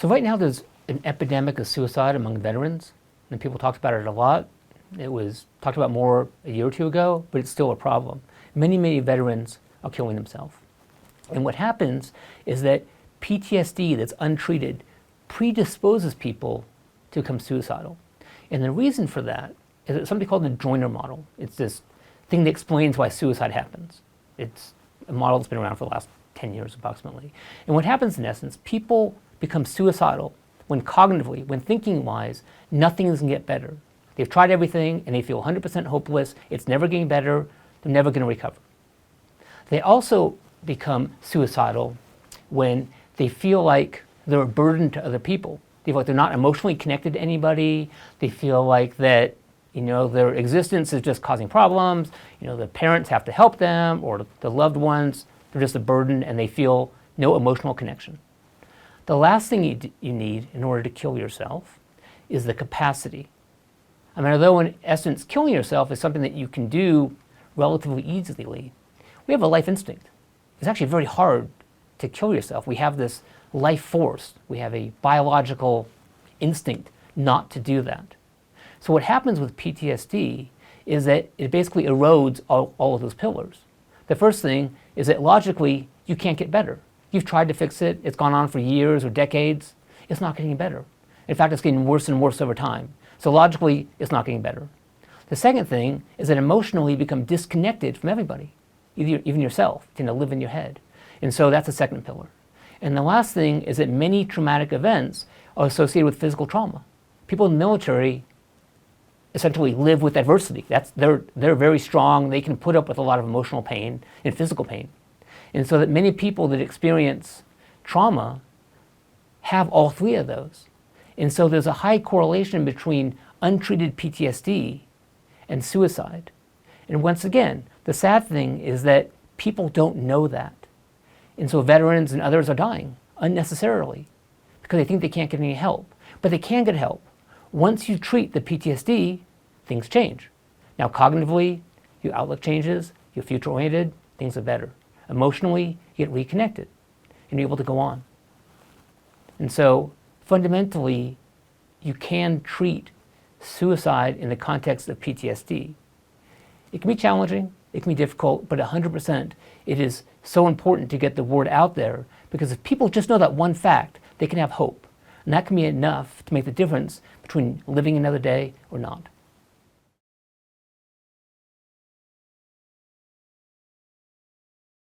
So right now there's an epidemic of suicide among veterans, and people talk about it a lot. It was talked about more a year or two ago, but it's still a problem. Many veterans are killing themselves. And what happens is that PTSD that's untreated predisposes people to become suicidal. And the reason for that is something called the Joiner model. It's this thing that explains why suicide happens. It's a model that's been around for the last 10 years approximately. And what happens in essence, people become suicidal when cognitively, when thinking-wise, nothing is going to get better. They've tried everything and they feel 100% hopeless. It's never getting better. They're never going to recover. They also become suicidal when they feel like they're a burden to other people. They feel like they're not emotionally connected to anybody. They feel like that, their existence is just causing problems. The parents have to help them, or the loved ones, they're just a burden, and they feel no emotional connection. The last thing you need in order to kill yourself is the capacity. I mean, although in essence killing yourself is something that you can do relatively easily, we have a life instinct. It's actually very hard to kill yourself. We have this life force. We have a biological instinct not to do that. So what happens with PTSD is that it basically erodes all of those pillars. The first thing is that logically you can't get better. You've tried to fix it. It's gone on for years or decades. It's not getting better. In fact, it's getting worse and worse over time. So logically, it's not getting better. The second thing is that emotionally you become disconnected from everybody, even yourself. You tend to live in your head. And so that's the second pillar. And the last thing is that many traumatic events are associated with physical trauma. People in the military essentially live with adversity. They're very strong. They can put up with a lot of emotional pain and physical pain. And so that many people that experience trauma have all three of those. And so there's a high correlation between untreated PTSD and suicide. And once again, the sad thing is that people don't know that. And so veterans and others are dying unnecessarily because they think they can't get any help. But they can get help. Once you treat the PTSD, things change. Now cognitively, your outlook changes, you're future-oriented, things are better. Emotionally, you get reconnected and you're able to go on. And so fundamentally, you can treat suicide in the context of PTSD. It can be challenging, it can be difficult, but 100% it is so important to get the word out there, because if people just know that one fact, they can have hope. And that can be enough to make the difference between living another day or not.